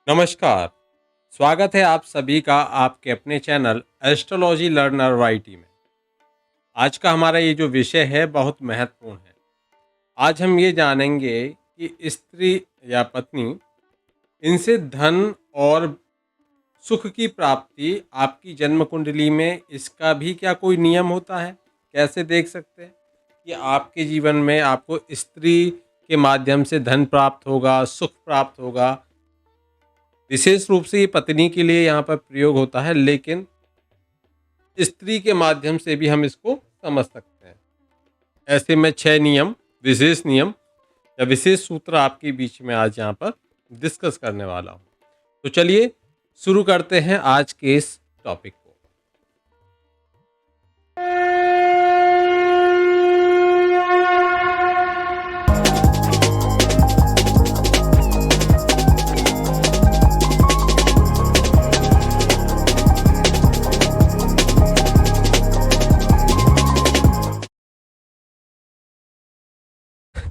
नमस्कार। स्वागत है आप सभी का आपके अपने चैनल एस्ट्रोलॉजी लर्नर वाईटी में। आज का हमारा ये जो विषय है बहुत महत्वपूर्ण है। आज हम ये जानेंगे कि स्त्री या पत्नी इनसे धन और सुख की प्राप्ति आपकी जन्म कुंडली में इसका भी क्या कोई नियम होता है? कैसे देख सकते हैं कि आपके जीवन में आपको स्त्री के माध्यम से धन प्राप्त होगा, सुख प्राप्त होगा। विशेष रूप से ये पत्नी के लिए यहाँ पर प्रयोग होता है, लेकिन स्त्री के माध्यम से भी हम इसको समझ सकते हैं। ऐसे में 6 नियम, विशेष नियम या विशेष सूत्र आपके बीच में आज यहाँ पर डिस्कस करने वाला हूँ। तो चलिए शुरू करते हैं आज के इस टॉपिक को।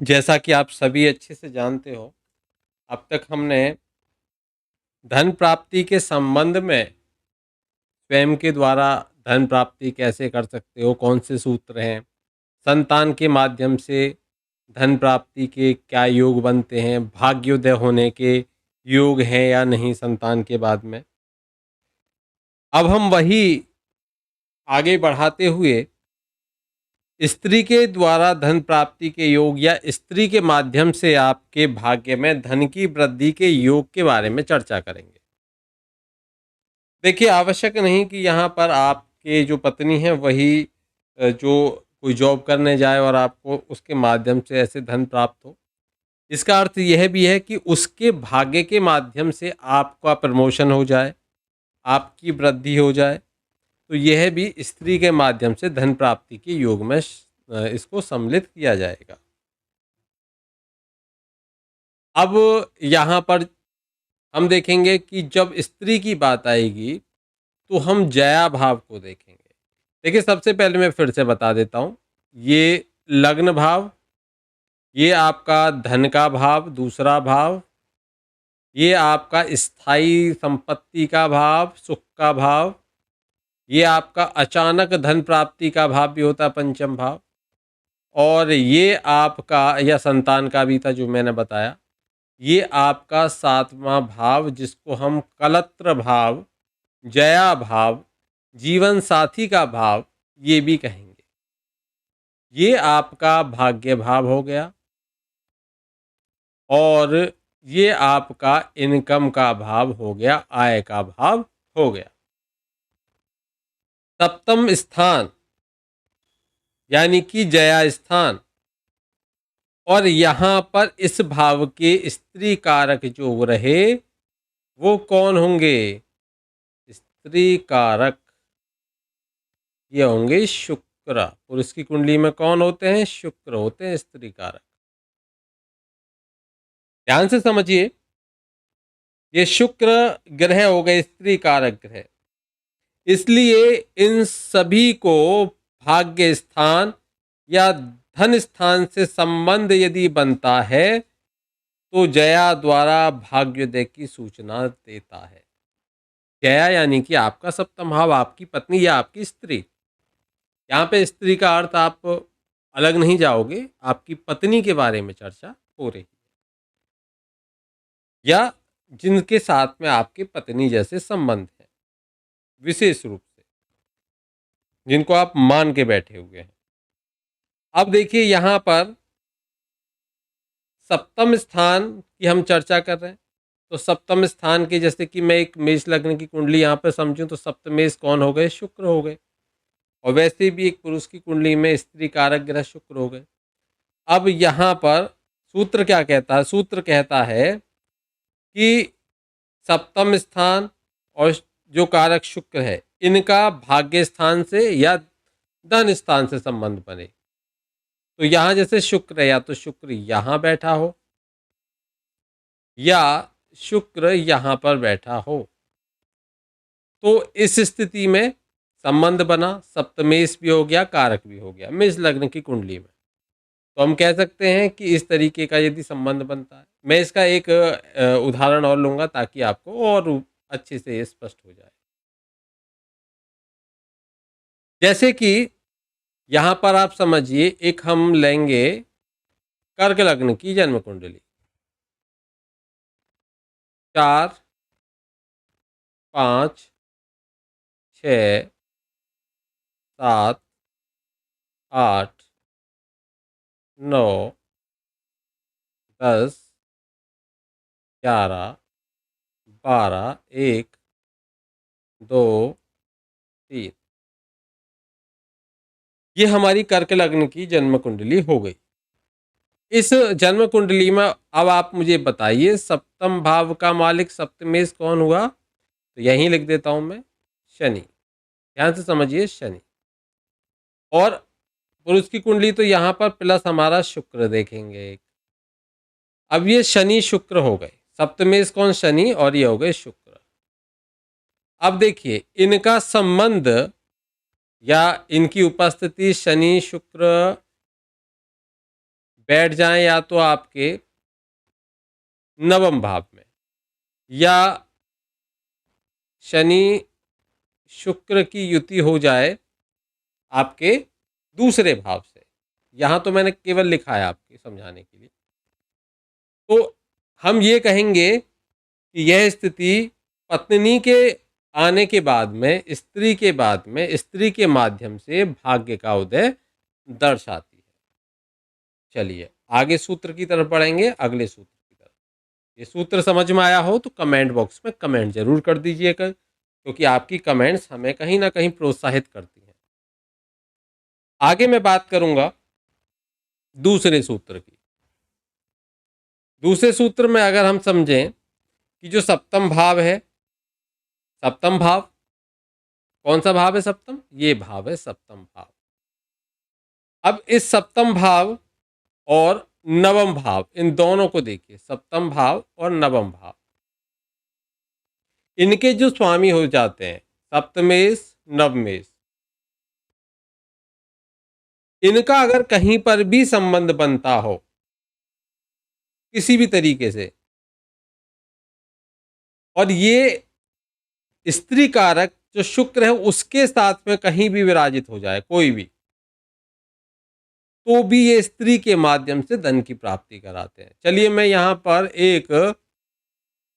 जैसा कि आप सभी अच्छे से जानते हो, अब तक हमने धन प्राप्ति के संबंध में स्वयं के द्वारा धन प्राप्ति कैसे कर सकते हो, कौन से सूत्र हैं, संतान के माध्यम से धन प्राप्ति के क्या योग बनते हैं, भाग्योदय होने के योग हैं या नहीं संतान के बाद में। अब हम वही आगे बढ़ाते हुए स्त्री के द्वारा धन प्राप्ति के योग या स्त्री के माध्यम से आपके भाग्य में धन की वृद्धि के योग के बारे में चर्चा करेंगे। देखिए, आवश्यक नहीं कि यहाँ पर आपके जो पत्नी है वही जो कोई जॉब करने जाए और आपको उसके माध्यम से ऐसे धन प्राप्त हो। इसका अर्थ यह भी है कि उसके भाग्य के माध्यम से आपका प्रमोशन हो जाए, आपकी वृद्धि हो जाए। तो यह भी स्त्री के माध्यम से धन प्राप्ति के योग में इसको सम्मिलित किया जाएगा। अब यहाँ पर हम देखेंगे कि जब स्त्री की बात आएगी तो हम जया भाव को देखेंगे। देखिए, सबसे पहले मैं फिर से बता देता हूँ, ये लग्न भाव, ये आपका धन का भाव, दूसरा भाव, ये आपका स्थायी संपत्ति का भाव, सुख का भाव, ये आपका अचानक धन प्राप्ति का भाव भी होता है, पंचम भाव, और ये आपका या संतान का भी था जो मैंने बताया, ये आपका सातवां भाव जिसको हम कलत्र भाव, जया भाव, जीवन साथी का भाव ये भी कहेंगे। ये आपका भाग्य भाव हो गया और ये आपका इनकम का भाव हो गया, आय का भाव हो गया। सप्तम स्थान यानी कि जया स्थान, और यहाँ पर इस भाव के स्त्री कारक जो रहे वो कौन होंगे? स्त्री कारक ये होंगे शुक्र। पुरुष की कुंडली में कौन होते हैं? शुक्र होते हैं स्त्री कारक। ध्यान से समझिए, ये शुक्र ग्रह हो गए स्त्री कारक ग्रह, इसलिए इन सभी को भाग्य स्थान या धन स्थान से संबंध यदि बनता है तो जया द्वारा भाग्योदय की सूचना देता है। जया यानी कि आपका सप्तम भाव, आपकी पत्नी या आपकी स्त्री। यहाँ पे स्त्री का अर्थ आप अलग नहीं जाओगे, आपकी पत्नी के बारे में चर्चा हो रही है, या जिनके साथ में आपके पत्नी जैसे संबंध है, विशेष रूप से जिनको आप मान के बैठे हुए हैं। अब देखिए, यहाँ पर सप्तम स्थान की हम चर्चा कर रहे हैं, तो सप्तम स्थान के जैसे कि मैं एक मेष लग्न की कुंडली यहाँ पर समझूं तो सप्तमेश कौन हो गए? शुक्र हो गए। और वैसे भी एक पुरुष की कुंडली में स्त्री कारक ग्रह शुक्र हो गए। अब यहाँ पर सूत्र क्या कहता है? सूत्र कहता है कि सप्तम स्थान और जो कारक शुक्र है इनका भाग्य स्थान से या धन स्थान से संबंध बने। तो यहाँ जैसे शुक्र है, या तो शुक्र यहाँ बैठा हो या शुक्र यहाँ पर बैठा हो, तो इस स्थिति में संबंध बना, सप्तमेश भी हो गया, कारक भी हो गया मेष लग्न की कुंडली में। तो हम कह सकते हैं कि इस तरीके का यदि संबंध बनता है, मैं इसका एक उदाहरण और लूँगा ताकि आपको और अच्छे से ये स्पष्ट हो जाए। जैसे कि यहाँ पर आप समझिए, एक हम लेंगे कर्क लग्न की जन्म कुंडली। 4, 5, 6, 7, 8, 9, 10, 11, 12, 1, 2, 3। ये हमारी कर्क लग्न की जन्म कुंडली हो गई। इस जन्म कुंडली में अब आप मुझे बताइए, सप्तम भाव का मालिक सप्तमेश कौन हुआ? तो यहीं लिख देता हूं मैं, शनि। ध्यान से समझिए, शनि। और पुरुष की कुंडली तो यहाँ पर प्लस हमारा शुक्र देखेंगे। अब ये शनि शुक्र हो गए, सप्तमेश कौन? शनि, और ये हो गए शुक्र। अब देखिए इनका संबंध या इनकी उपस्थिति, शनि शुक्र बैठ जाए या तो आपके नवम भाव में, या शनि शुक्र की युति हो जाए आपके दूसरे भाव से। यहां तो मैंने केवल लिखा है आपके समझाने के लिए। तो हम ये कहेंगे कि यह स्थिति पत्नी के आने के बाद में, स्त्री के बाद में, स्त्री के माध्यम से भाग्य का उदय दर्शाती है। चलिए आगे सूत्र की तरफ बढ़ेंगे, अगले सूत्र की तरफ। ये सूत्र समझ में आया हो तो कमेंट बॉक्स में कमेंट जरूर कर दीजिएगा, क्योंकि आपकी कमेंट्स हमें कहीं ना कहीं प्रोत्साहित करती हैं। आगे मैं बात करूंगा दूसरे सूत्र की। दूसरे सूत्र में अगर हम समझें कि जो सप्तम भाव है, सप्तम भाव कौन सा भाव है? सप्तम, ये भाव है सप्तम भाव। अब इस सप्तम भाव और नवम भाव, इन दोनों को देखिए, सप्तम भाव और नवम भाव, इनके जो स्वामी हो जाते हैं सप्तमेश नवमेश, इनका अगर कहीं पर भी संबंध बनता हो किसी भी तरीके से, और ये स्त्री कारक जो शुक्र है उसके साथ में कहीं भी विराजित हो जाए कोई भी, तो भी ये स्त्री के माध्यम से धन की प्राप्ति कराते हैं। चलिए मैं यहां पर एक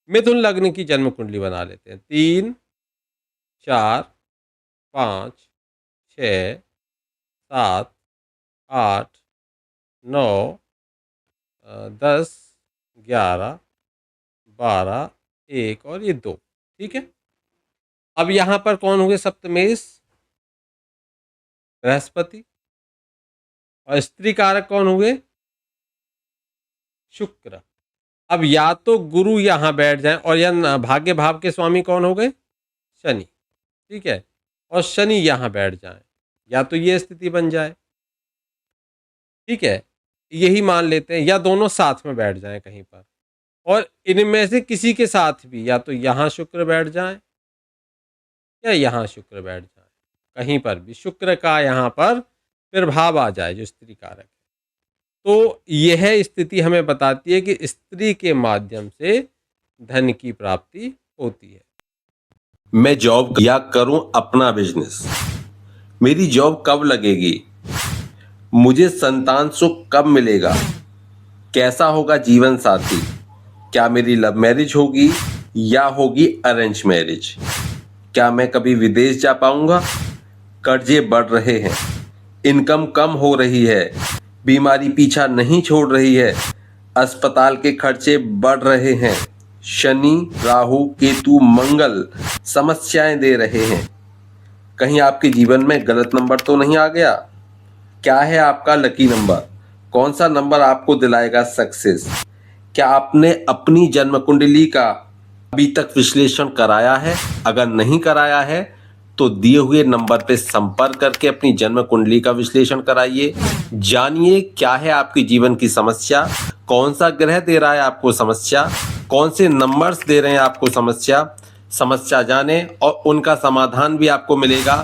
मिथुन लग्न की जन्म कुंडली बना लेते हैं। 3, 4, 5, 6, 7, 8, 9, 10, 11, 12, 1 और ये 2। ठीक है। अब यहां पर कौन होंगे? सप्तमेश बृहस्पति, और स्त्री कारक कौन हुए? शुक्र। अब या तो गुरु यहां बैठ जाए, और या भाग्य भाव के स्वामी कौन हो गए? शनि। ठीक है, और शनि यहां बैठ जाए, या तो ये स्थिति बन जाए। ठीक है, यही मान लेते हैं, या दोनों साथ में बैठ जाएं कहीं पर, और इनमें से किसी के साथ भी, या तो यहां शुक्र बैठ जाए या यहां शुक्र बैठ जाए, कहीं पर भी शुक्र का यहां पर प्रभाव आ जाए जो स्त्री कारक है, तो यह स्थिति हमें बताती है कि स्त्री के माध्यम से धन की प्राप्ति होती है। मैं जॉब या करूं अपना बिजनेस, मेरी जॉब कब लगेगी, मुझे संतान सुख कब मिलेगा, कैसा होगा जीवन साथी, क्या मेरी लव मैरिज होगी या होगी अरेंज मैरिज, क्या मैं कभी विदेश जा पाऊंगा, कर्जे बढ़ रहे हैं, इनकम कम हो रही है, बीमारी पीछा नहीं छोड़ रही है, अस्पताल के खर्चे बढ़ रहे हैं, शनि राहु केतु मंगल समस्याएं दे रहे हैं, कहीं आपके जीवन में गलत नंबर तो नहीं आ गया, क्या है आपका लकी नंबर, कौन सा नंबर आपको दिलाएगा सक्सेस, क्या आपने अपनी जन्म कुंडली का अभी तक विश्लेषण कराया है? अगर नहीं कराया है तो दिए हुए नंबर पे संपर्क करके अपनी जन्म कुंडली का विश्लेषण कराइए। जानिए क्या है आपकी जीवन की समस्या, कौन सा ग्रह दे रहा है आपको समस्या, कौन से नंबर्स दे रहे हैं आपको समस्या जाने और उनका समाधान भी आपको मिलेगा।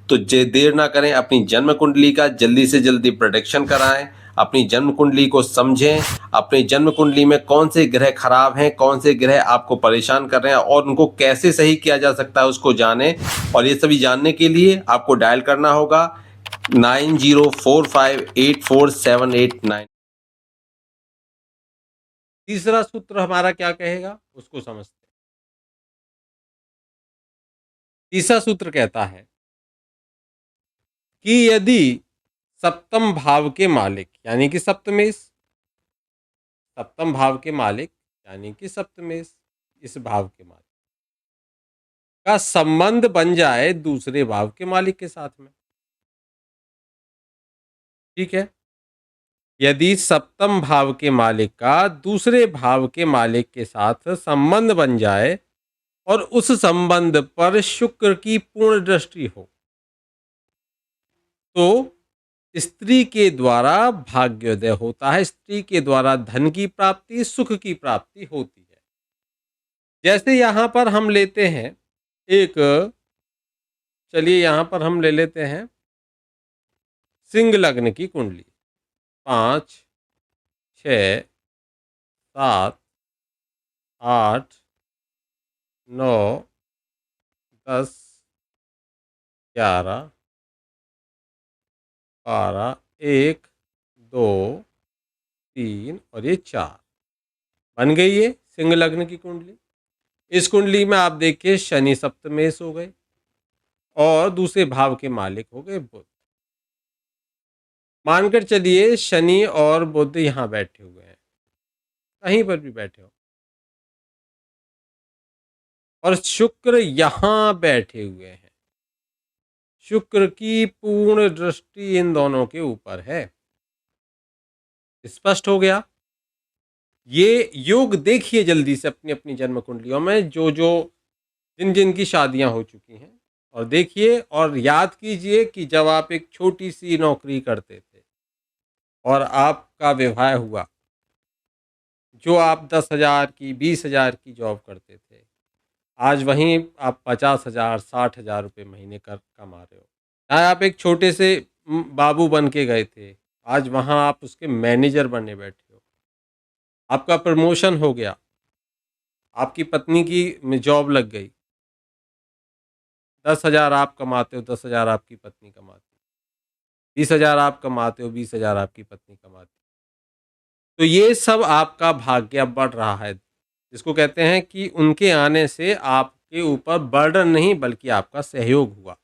तो देर ना करें, अपनी जन्म कुंडली का जल्दी से जल्दी प्रोटेक्शन कराएं, अपनी जन्म कुंडली को समझें, अपनी जन्म कुंडली में कौन से ग्रह खराब हैं, कौन से ग्रह आपको परेशान कर रहे हैं और उनको कैसे सही किया जा सकता है उसको जानें। और ये सभी जानने के लिए आपको डायल करना होगा 9045847889। तीसरा सूत्र हमारा क्या कहेगा उसको समझते हैं। तीसरा सूत्र कहता है कि यदि सप्तम भाव के मालिक यानी कि सप्तमेश, सप्तम भाव के मालिक यानी कि सप्तमेश, इस भाव के मालिक का संबंध बन जाए दूसरे भाव के मालिक के साथ में, ठीक है। यदि सप्तम भाव के मालिक का दूसरे भाव के मालिक के साथ संबंध बन जाए और उस संबंध पर शुक्र की पूर्ण दृष्टि हो, तो स्त्री के द्वारा भाग्योदय होता है, स्त्री के द्वारा धन की प्राप्ति, सुख की प्राप्ति होती है। जैसे यहाँ पर हम लेते हैं एक, चलिए यहाँ पर हम ले लेते हैं सिंह लग्न की कुंडली, 5, 6, 7, 8, 9, 10, 11, 12, 1, 2, 3 और ये 4 बन गई है सिंह लग्न की कुंडली। इस कुंडली में आप देखिए शनि सप्तमेश हो गए और दूसरे भाव के मालिक हो गए बुध। मानकर चलिए शनि और बुध यहाँ बैठे हुए हैं, कहीं पर भी बैठे हो, और शुक्र यहाँ बैठे हुए हैं। शुक्र की पूर्ण दृष्टि इन दोनों के ऊपर है। स्पष्ट हो गया। ये योग देखिए जल्दी से अपनी अपनी जन्म कुंडलियों में, जो जिन जिन की शादियां हो चुकी हैं, और देखिए और याद कीजिए कि जब आप एक छोटी सी नौकरी करते थे और आपका विवाह हुआ, जो आप 10,000 की 20,000 की जॉब करते थे, आज वहीं आप 50,000 60,000 रुपये महीने कर कमा रहे हो। चाहे आप एक छोटे से बाबू बन के गए थे, आज वहाँ आप उसके मैनेजर बनने बैठे हो। आपका प्रमोशन हो गया, आपकी पत्नी की जॉब लग गई, 10,000 आप कमाते हो, 10,000 आपकी पत्नी कमाती, 20,000 आप कमाते हो, 20,000 आपकी पत्नी कमाती। तो ये सब आपका भाग्य अब बढ़ रहा है, जिसको कहते हैं कि उनके आने से आपके ऊपर बर्डन नहीं बल्कि आपका सहयोग हुआ।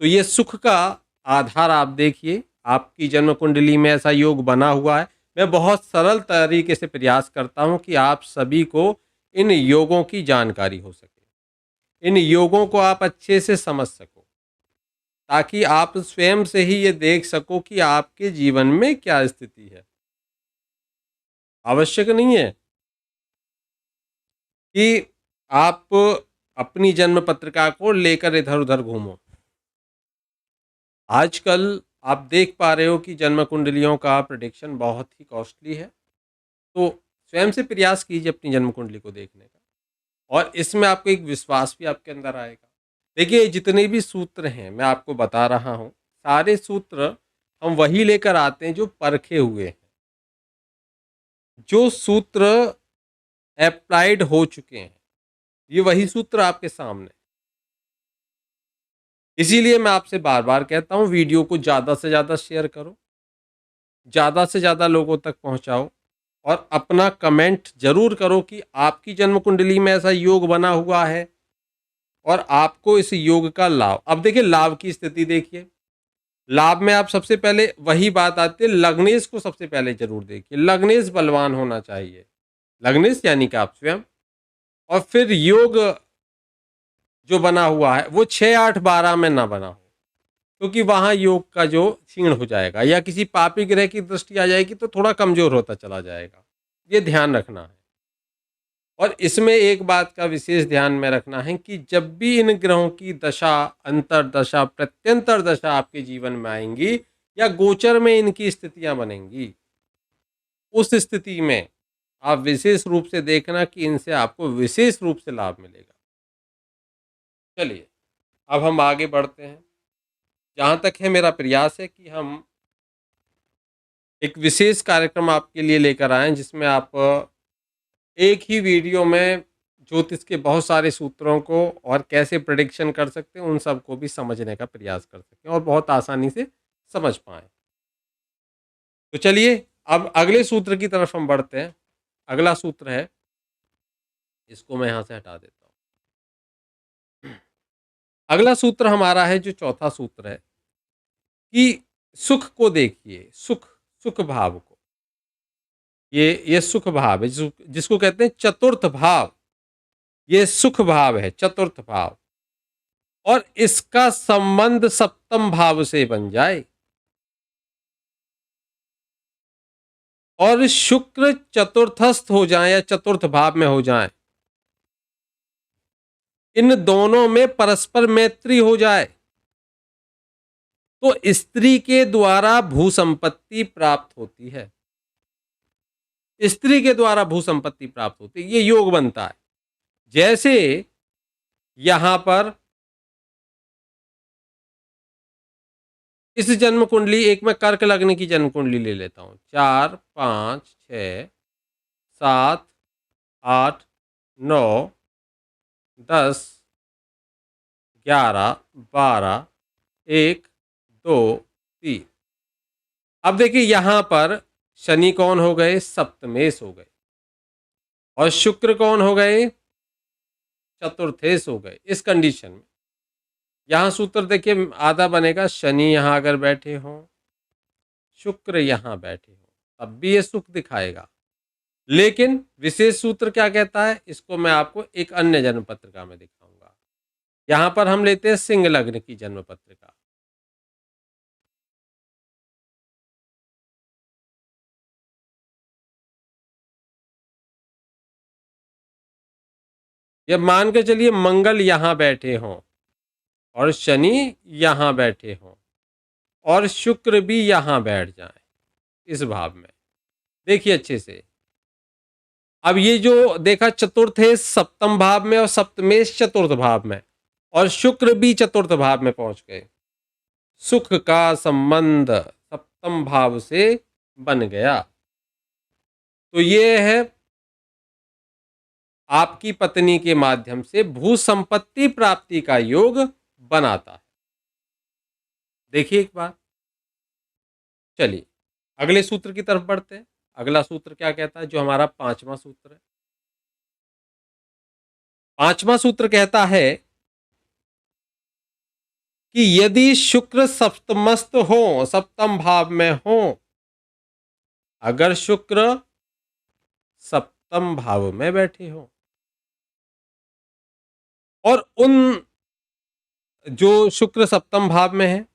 तो ये सुख का आधार आप देखिए, आपकी जन्म कुंडली में ऐसा योग बना हुआ है। मैं बहुत सरल तरीके से प्रयास करता हूँ कि आप सभी को इन योगों की जानकारी हो सके, इन योगों को आप अच्छे से समझ सको, ताकि आप स्वयं से ही ये देख सको कि आपके जीवन में क्या स्थिति है। आवश्यक नहीं है कि आप अपनी जन्म पत्रिका को लेकर इधर उधर घूमो। आजकल आप देख पा रहे हो कि जन्म कुंडलियों का प्रेडिक्शन बहुत ही कॉस्टली है, तो स्वयं से प्रयास कीजिए अपनी जन्म कुंडली को देखने का, और इसमें आपको एक विश्वास भी आपके अंदर आएगा। देखिए जितने भी सूत्र हैं मैं आपको बता रहा हूँ, सारे सूत्र हम वही लेकर आते हैं जो परखे हुए हैं, जो सूत्र अप्लाइड हो चुके हैं, ये वही सूत्र आपके सामने। इसीलिए मैं आपसे बार बार कहता हूँ वीडियो को ज़्यादा से ज़्यादा शेयर करो, ज़्यादा से ज़्यादा लोगों तक पहुँचाओ, और अपना कमेंट ज़रूर करो कि आपकी जन्म कुंडली में ऐसा योग बना हुआ है और आपको इस योग का लाभ। अब देखिए लाभ की स्थिति देखिए, लाभ में आप सबसे पहले वही बात आती है, लग्नेश को सबसे पहले जरूर देखिए, लग्नेश बलवान होना चाहिए, लग्नेश यानी कि आप स्वयं। और फिर योग जो बना हुआ है वो 6, 8, 12 में ना बना हो, क्योंकि वहाँ योग का जो क्षीण हो जाएगा या किसी पापी ग्रह की दृष्टि आ जाएगी तो थोड़ा कमजोर होता चला जाएगा, ये ध्यान रखना है। और इसमें एक बात का विशेष ध्यान में रखना है कि जब भी इन ग्रहों की दशा, अंतरदशा, प्रत्यंतर दशा आपके जीवन में आएंगी या गोचर में इनकी स्थितियां बनेंगी, उस स्थिति में आप विशेष रूप से देखना कि इनसे आपको विशेष रूप से लाभ मिलेगा। चलिए अब हम आगे बढ़ते हैं। जहाँ तक है मेरा प्रयास है कि हम एक विशेष कार्यक्रम आपके लिए लेकर आए हैं जिसमें आप एक ही वीडियो में ज्योतिष के बहुत सारे सूत्रों को और कैसे प्रेडिक्शन कर सकते हैं उन सबको भी समझने का प्रयास कर सकें और बहुत आसानी से समझ पाएँ। तो चलिए अब अगले सूत्र की तरफ हम बढ़ते हैं। अगला सूत्र है, इसको मैं यहाँ से हटा देता हूँ। अगला सूत्र हमारा है जो चौथा सूत्र है कि सुख को देखिए, सुख सुख भाव को। ये सुख भाव है जिसको कहते हैं चतुर्थ भाव। ये सुख भाव है, चतुर्थ भाव, और इसका संबंध सप्तम भाव से बन जाए और शुक्र चतुर्थस्थ हो जाए या चतुर्थ भाव में हो जाए, इन दोनों में परस्पर मैत्री हो जाए तो स्त्री के द्वारा भू संपत्ति प्राप्त होती है। स्त्री के द्वारा भू संपत्ति प्राप्त होती है, ये योग बनता है। जैसे यहां पर इस जन्म कुंडली, एक मैं कर्क लग्न की जन्म कुंडली ले लेता हूं, 4 5 6 7 8 9 10 11 12 1 2 3। अब देखिए यहां पर शनि कौन हो गए, सप्तमेश हो गए, और शुक्र कौन हो गए, चतुर्थेश हो गए। इस कंडीशन में यहां सूत्र देखिए आधा बनेगा, शनि यहां अगर बैठे हों, शुक्र यहां बैठे हों, तब भी ये सुख दिखाएगा। लेकिन विशेष सूत्र क्या कहता है, इसको मैं आपको एक अन्य जन्म पत्रिका में दिखाऊंगा। यहां पर हम लेते हैं सिंह लग्न की जन्म पत्रिका। ये मान के चलिए मंगल यहां बैठे हों और शनि यहां बैठे हों और शुक्र भी यहां बैठ जाए इस भाव में। देखिए अच्छे से, अब ये जो देखा चतुर्थेश सप्तम भाव में और सप्तमेश चतुर्थ भाव में, और शुक्र भी चतुर्थ भाव में पहुंच गए। सुख का संबंध सप्तम भाव से बन गया। तो ये है आपकी पत्नी के माध्यम से भू संपत्ति प्राप्ति का योग बनाता है। देखिए एक बार, चलिए अगले सूत्र की तरफ बढ़ते हैं। अगला सूत्र क्या कहता है, जो हमारा पांचवा सूत्र है। पांचवा सूत्र कहता है कि यदि शुक्र सप्तमस्त हो, सप्तम भाव में हो, अगर शुक्र सप्तम भाव में बैठे हो और उन जो शुक्र सप्तम भाव में है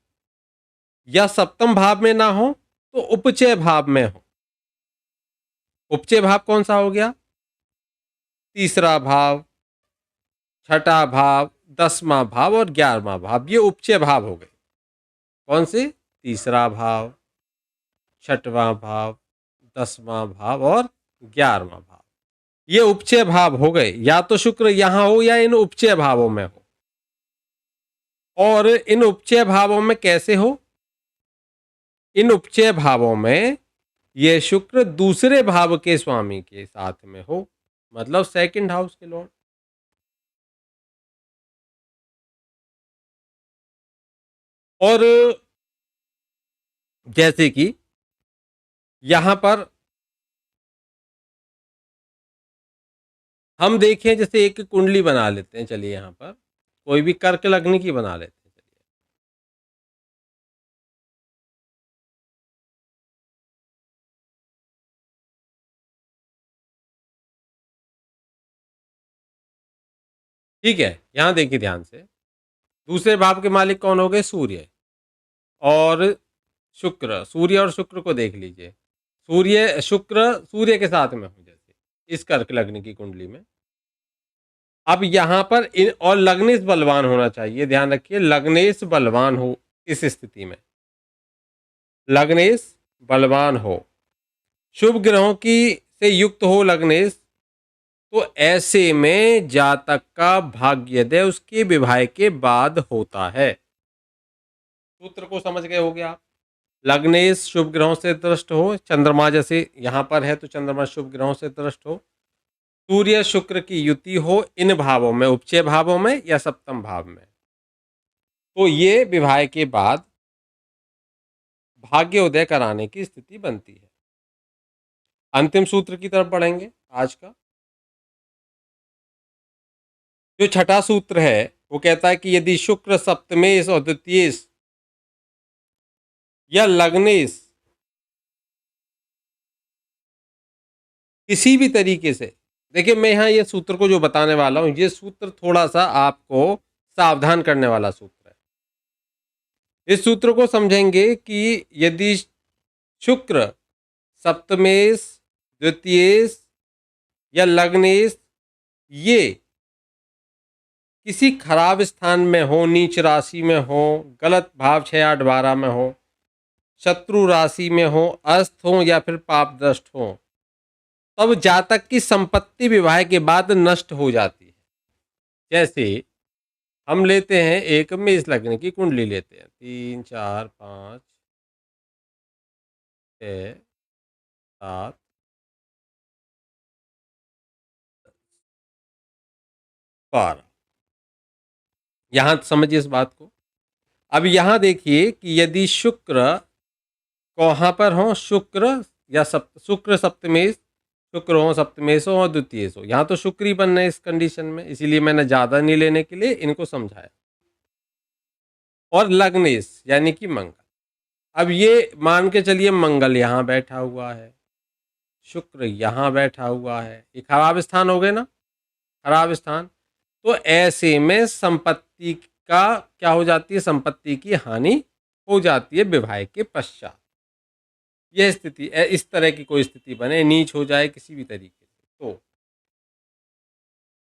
या सप्तम भाव में ना हो तो उपचय भाव में हो। उपचय भाव कौन सा हो गया, तीसरा भाव, छठा भाव, 10वां भाव और 11वां भाव, ये उपचय भाव हो गए। कौन से, तीसरा भाव, छठवां भाव, 10वां भाव और 11वां भाव, ये उपचय भाव हो गए। या तो शुक्र यहां हो या इन उपचय भावों में हो। और इन उपचय भावों में कैसे हो, इन उपचय भावों में ये शुक्र दूसरे भाव के स्वामी के साथ में हो, मतलब सेकंड हाउस के लॉर्ड। और जैसे कि यहां पर हम देखें, जैसे एक कुंडली बना लेते हैं, चलिए यहां पर कोई भी कर्क लग्न की बना लेते हैं। चलिए ठीक है, यहां देखिए ध्यान से, दूसरे भाव के मालिक कौन हो गए, सूर्य और शुक्र। सूर्य और शुक्र को देख लीजिए, सूर्य शुक्र सूर्य के साथ में हो जैसे इस कर्क लग्न की कुंडली में। अब यहां पर इन और लग्नेश बलवान होना चाहिए, ध्यान रखिए लग्नेश बलवान हो। इस स्थिति में लग्नेश बलवान हो, शुभ ग्रहों की से युक्त हो लग्नेश, तो ऐसे में जातक का भाग्योदय उसके विवाह के बाद होता है। सूत्र को समझ गए होगे आप। लग्नेश शुभ ग्रहों से दृष्ट हो, चंद्रमा जैसे यहाँ पर है तो चंद्रमा शुभ ग्रहों से दृष्ट हो, सूर्य शुक्र की युति हो इन भावों में, उपचय भावों में या सप्तम भाव में, तो ये विवाह के बाद भाग्योदय कराने की स्थिति बनती है। अंतिम सूत्र की तरफ बढ़ेंगे आज का। जो छठा सूत्र है वो कहता है कि यदि शुक्र सप्तमेश और द्वितीयेश या लग्नेश किसी भी तरीके से, देखिए मैं यहाँ ये सूत्र को जो बताने वाला हूँ, ये सूत्र थोड़ा सा आपको सावधान करने वाला सूत्र है। इस सूत्र को समझेंगे कि यदि शुक्र सप्तमेश, द्वितीयेश या लग्नेश ये किसी खराब स्थान में हो, नीच राशि में हो, गलत भाव 6, 8, 12 में हो, शत्रु राशि में हो, अस्त हो या फिर पापदृष्ट हो, तब जातक की संपत्ति विवाह के बाद नष्ट हो जाती है। जैसे हम लेते हैं एक मेष लग्न की कुंडली लेते हैं, 3, 4, 5, 6, 7, 12। यहाँ समझिए इस बात को। अब यहाँ देखिए कि यदि शुक्र कहाँ पर हो, शुक्र सप्तमेश, शुक्र हो सप्तमेश हो और द्वितीयेश हो, यहाँ तो शुक्र ही बनना है इस कंडीशन में, इसीलिए मैंने ज़्यादा नहीं लेने के लिए इनको समझाया। और लग्नेश यानी कि मंगल। अब ये मान के चलिए मंगल यहाँ बैठा हुआ है, शुक्र यहाँ बैठा हुआ है, ये खराब स्थान हो गए ना, खराब स्थान। तो ऐसे में संपत्ति का क्या हो जाती है, संपत्ति की हानि हो जाती है विवाह के पश्चात। यह स्थिति, इस तरह की कोई स्थिति बने, नीच हो जाए किसी भी तरीके से।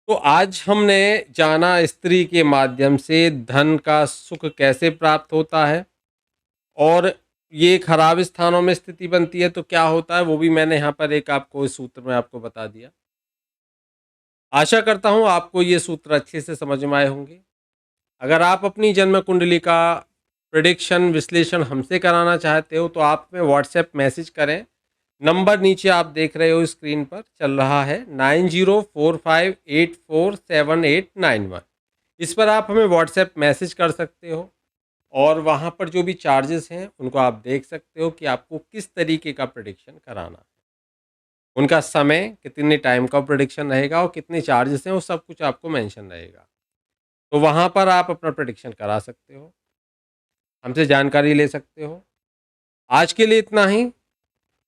तो आज हमने जाना स्त्री के माध्यम से धन का सुख कैसे प्राप्त होता है, और ये खराब स्थानों में स्थिति बनती है तो क्या होता है, वो भी मैंने यहाँ पर एक आपको इस सूत्र में आपको बता दिया। आशा करता हूँ आपको ये सूत्र अच्छे से समझ में आए होंगे। अगर आप अपनी जन्म कुंडली का प्रेडिक्शन विश्लेषण हमसे कराना चाहते हो तो आप में व्हाट्सएप मैसेज करें। नंबर नीचे आप देख रहे हो स्क्रीन पर चल रहा है 9045847891। इस पर आप हमें व्हाट्सएप मैसेज कर सकते हो और वहाँ पर जो भी चार्जेस हैं उनको आप देख सकते हो कि आपको किस तरीके का प्रेडिक्शन कराना है, उनका समय कितने टाइम का प्रेडिक्शन रहेगा और कितने चार्जेस हैं वो सब कुछ आपको मेंशन रहेगा। तो वहाँ पर आप अपना प्रेडिक्शन करा सकते हो, हमसे जानकारी ले सकते हो। आज के लिए इतना ही,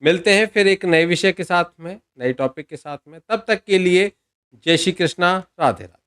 मिलते हैं फिर एक नए विषय के साथ में, नए टॉपिक के साथ में। तब तक के लिए जय श्री कृष्णा, राधे राधे।